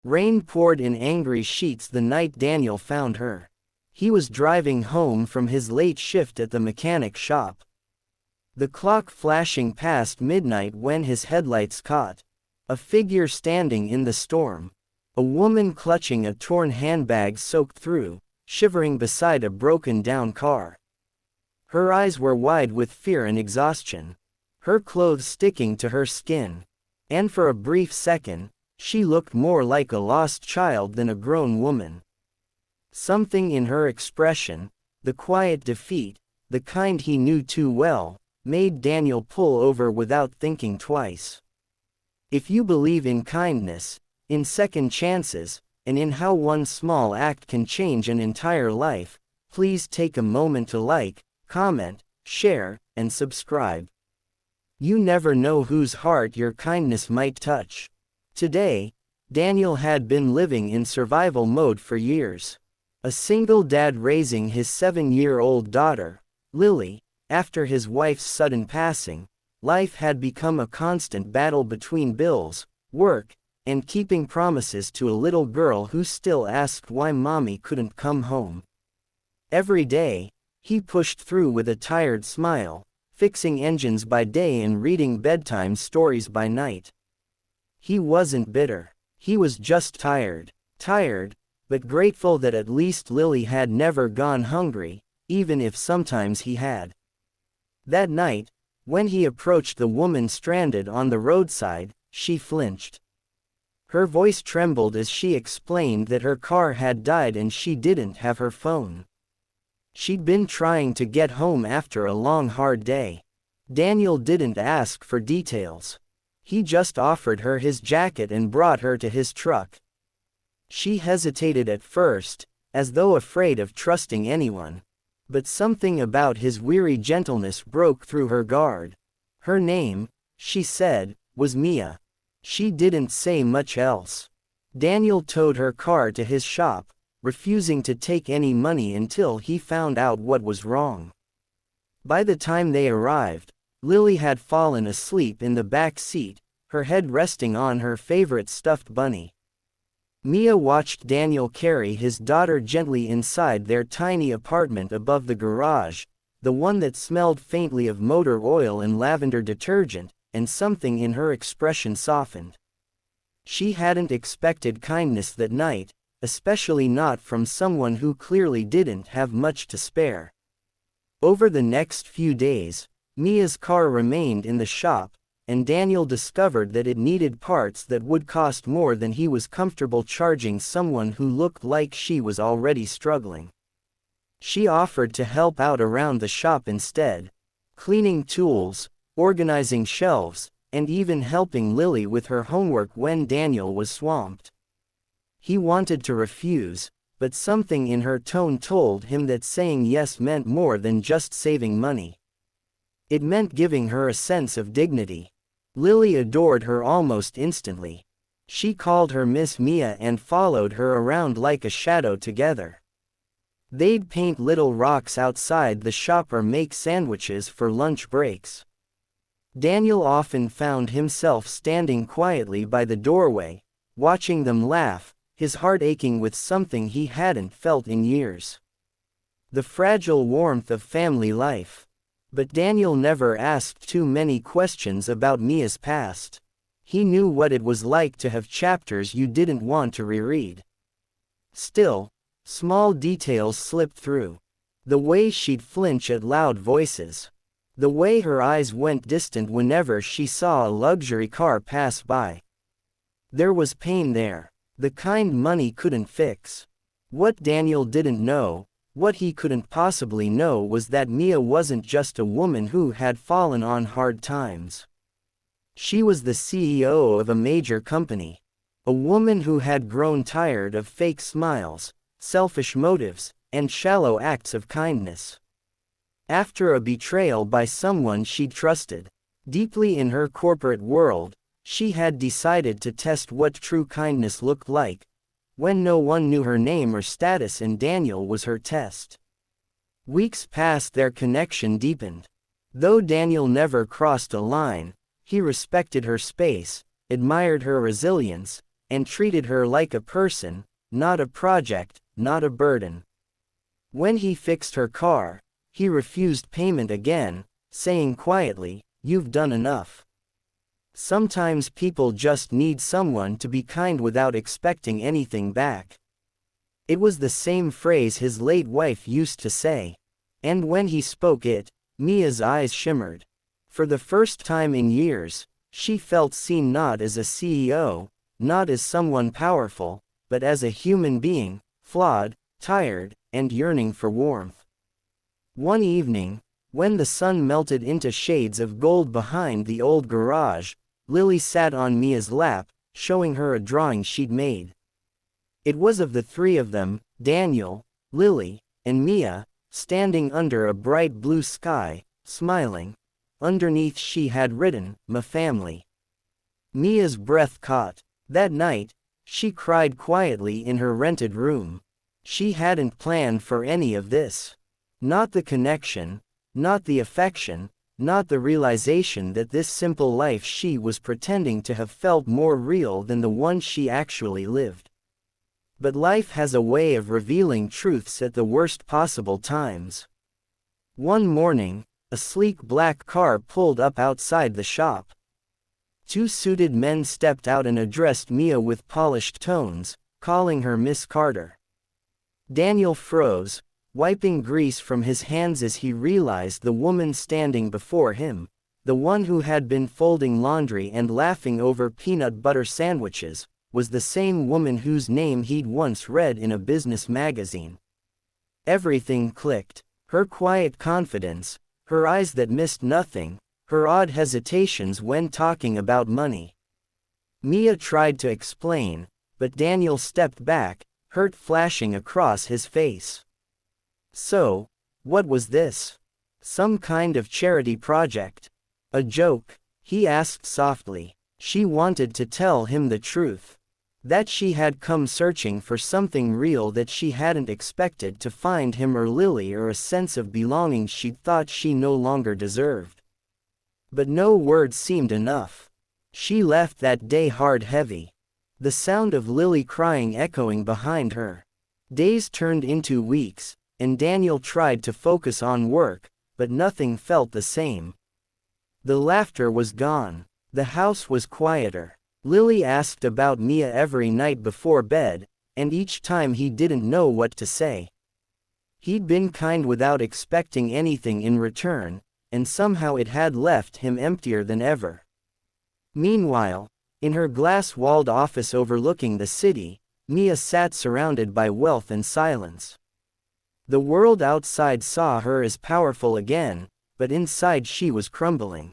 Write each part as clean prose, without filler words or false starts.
Rain poured in angry sheets the night Daniel found her. He was driving home from his late shift at the mechanic shop. The clock flashing past midnight when his headlights caught a figure standing in the storm. A woman clutching a torn handbag soaked through, shivering beside a broken-down car. Her eyes were wide with fear and exhaustion, her clothes sticking to her skin. And for a brief second, she looked more like a lost child than a grown woman. Something in her expression, the quiet defeat, the kind he knew too well, made Daniel pull over without thinking twice. If you believe in kindness, in second chances, and in how one small act can change an entire life, please take a moment to like, comment, share, and subscribe. You never know whose heart your kindness might touch. Today, Daniel had been living in survival mode for years. A single dad raising his 7-year-old daughter, Lily, after his wife's sudden passing. Life had become a constant battle between bills, work, and keeping promises to a little girl who still asked why mommy couldn't come home. Every day, he pushed through with a tired smile, fixing engines by day and reading bedtime stories by night. He wasn't bitter. He was just tired. Tired, but grateful that at least Lily had never gone hungry, even if sometimes he had. That night, when he approached the woman stranded on the roadside, she flinched. Her voice trembled as she explained that her car had died and she didn't have her phone. She'd been trying to get home after a long hard day. Daniel didn't ask for details. He just offered her his jacket and brought her to his truck. She hesitated at first, as though afraid of trusting anyone. But something about his weary gentleness broke through her guard. Her name, she said, was Mia. She didn't say much else. Daniel towed her car to his shop, refusing to take any money until he found out what was wrong. By the time they arrived, Lily had fallen asleep in the back seat, her head resting on her favorite stuffed bunny. Mia watched Daniel carry his daughter gently inside their tiny apartment above the garage, the one that smelled faintly of motor oil and lavender detergent, and something in her expression softened. She hadn't expected kindness that night, especially not from someone who clearly didn't have much to spare. Over the next few days, Mia's car remained in the shop, and Daniel discovered that it needed parts that would cost more than he was comfortable charging someone who looked like she was already struggling. She offered to help out around the shop instead, cleaning tools, organizing shelves, and even helping Lily with her homework when Daniel was swamped. He wanted to refuse, but something in her tone told him that saying yes meant more than just saving money. It meant giving her a sense of dignity. Lily adored her almost instantly. She called her Miss Mia and followed her around like a shadow together. They'd paint little rocks outside the shop or make sandwiches for lunch breaks. Daniel often found himself standing quietly by the doorway, watching them laugh, his heart aching with something he hadn't felt in years. The fragile warmth of family life. But Daniel never asked too many questions about Mia's past. He knew what it was like to have chapters you didn't want to reread. Still, small details slipped through. The way she'd flinch at loud voices. The way her eyes went distant whenever she saw a luxury car pass by. There was pain there, the kind money couldn't fix. What Daniel didn't know, what he couldn't possibly know, was that Mia wasn't just a woman who had fallen on hard times. She was the CEO of a major company. A woman who had grown tired of fake smiles, selfish motives, and shallow acts of kindness. After a betrayal by someone she'd trusted deeply in her corporate world, she had decided to test what true kindness looked like, when no one knew her name or status, and Daniel was her test. Weeks passed, their connection deepened. Though Daniel never crossed a line, he respected her space, admired her resilience, and treated her like a person, not a project, not a burden. When he fixed her car, he refused payment again, saying quietly, "You've done enough." Sometimes people just need someone to be kind without expecting anything back. It was the same phrase his late wife used to say. And when he spoke it, Mia's eyes shimmered. For the first time in years, she felt seen not as a CEO, not as someone powerful, but as a human being, flawed, tired, and yearning for warmth. One evening, when the sun melted into shades of gold behind the old garage, Lily sat on Mia's lap, showing her a drawing she'd made. It was of the three of them, Daniel, Lily, and Mia, standing under a bright blue sky, smiling. Underneath she had written, "My family." Mia's breath caught. That night, she cried quietly in her rented room. She hadn't planned for any of this. Not the connection, not the affection, not the realization that this simple life she was pretending to have felt more real than the one she actually lived. But life has a way of revealing truths at the worst possible times. One morning, a sleek black car pulled up outside the shop. Two suited men stepped out and addressed Mia with polished tones, calling her Miss Carter. Daniel froze, wiping grease from his hands as he realized the woman standing before him, the one who had been folding laundry and laughing over peanut butter sandwiches, was the same woman whose name he'd once read in a business magazine. Everything clicked. Her quiet confidence, her eyes that missed nothing, her odd hesitations when talking about money. Mia tried to explain, but Daniel stepped back, hurt flashing across his face. So, what was this? Some kind of charity project? A joke? He asked softly. She wanted to tell him the truth. That she had come searching for something real that she hadn't expected to find him or Lily, or a sense of belonging she'd thought she no longer deserved. But no words seemed enough. She left that day heavy. The sound of Lily crying echoing behind her. Days turned into weeks, and Daniel tried to focus on work, but nothing felt the same. The laughter was gone. The house was quieter. Lily asked about Mia every night before bed, and each time he didn't know what to say. He'd been kind without expecting anything in return, and somehow it had left him emptier than ever. Meanwhile, in her glass-walled office overlooking the city, Mia sat surrounded by wealth and silence. The world outside saw her as powerful again, but inside she was crumbling.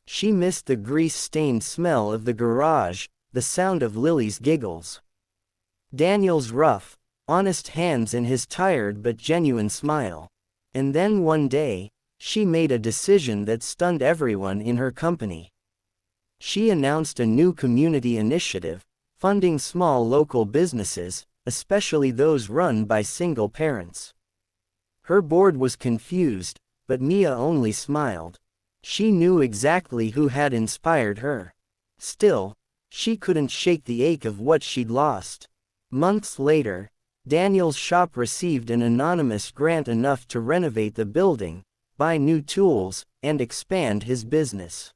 She missed the grease-stained smell of the garage, the sound of Lily's giggles, Daniel's rough, honest hands and his tired but genuine smile. And then one day, she made a decision that stunned everyone in her company. She announced a new community initiative, funding small local businesses, especially those run by single parents. Her board was confused, but Mia only smiled. She knew exactly who had inspired her. Still, she couldn't shake the ache of what she'd lost. Months later, Daniel's shop received an anonymous grant enough to renovate the building, buy new tools, and expand his business.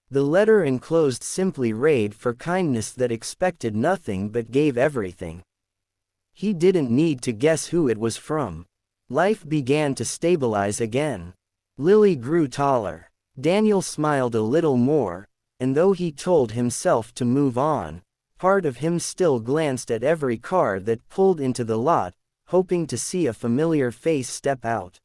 The letter enclosed simply read, "For kindness that expected nothing but gave everything." He didn't need to guess who it was from. Life began to stabilize again. Lily grew taller. Daniel smiled a little more, and though he told himself to move on, part of him still glanced at every car that pulled into the lot, hoping to see a familiar face step out.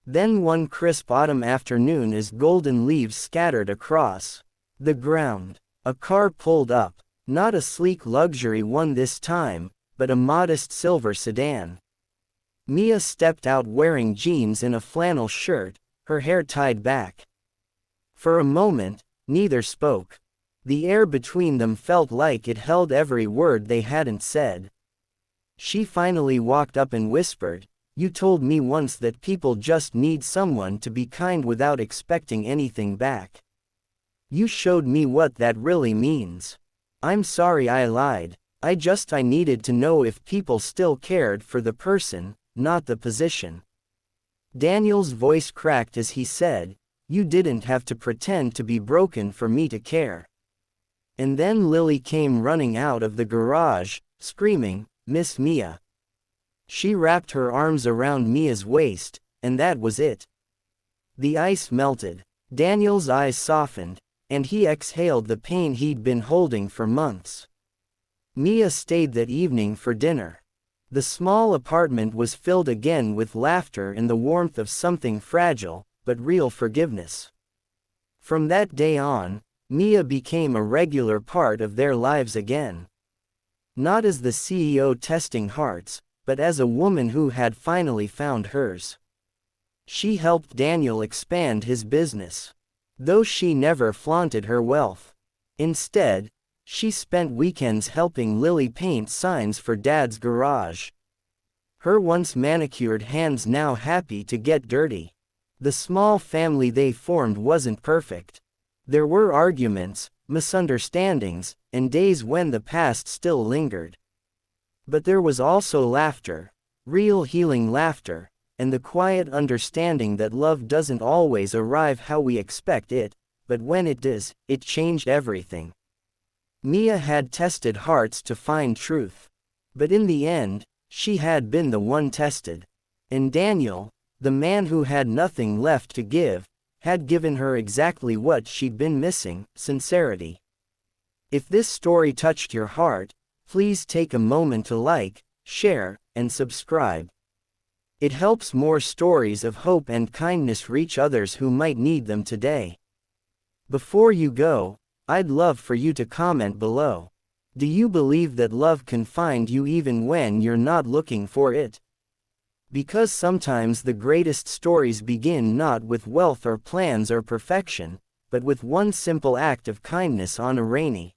Then one crisp autumn afternoon, as golden leaves scattered across the ground, a car pulled up, not a sleek luxury one this time, but a modest silver sedan. Mia stepped out wearing jeans and a flannel shirt, her hair tied back. For a moment, neither spoke. The air between them felt like it held every word they hadn't said. She finally walked up and whispered, "You told me once that people just need someone to be kind without expecting anything back. You showed me what that really means." I'm sorry I lied. I needed to know if people still cared for the person, not the position. Daniel's voice cracked as he said, you didn't have to pretend to be broken for me to care. And then Lily came running out of the garage, screaming, Miss Mia. She wrapped her arms around Mia's waist, and that was it. The ice melted. Daniel's eyes softened, and he exhaled the pain he'd been holding for months. Mia stayed that evening for dinner. The small apartment was filled again with laughter and the warmth of something fragile, but real forgiveness. From that day on, Mia became a regular part of their lives again. Not as the CEO testing hearts, but as a woman who had finally found hers. She helped Daniel expand his business, though she never flaunted her wealth. Instead, she spent weekends helping Lily paint signs for Dad's garage. Her once manicured hands now happy to get dirty. The small family they formed wasn't perfect. There were arguments, misunderstandings, and days when the past still lingered. But there was also laughter, real healing laughter, and the quiet understanding that love doesn't always arrive how we expect it, but when it does, it changed everything. Mia had tested hearts to find truth. But in the end, she had been the one tested. And Daniel, the man who had nothing left to give, had given her exactly what she'd been missing, sincerity. If this story touched your heart, please take a moment to like, share, and subscribe. It helps more stories of hope and kindness reach others who might need them today. Before you go, I'd love for you to comment below. Do you believe that love can find you even when you're not looking for it? Because sometimes the greatest stories begin not with wealth or plans or perfection, but with one simple act of kindness on a rainy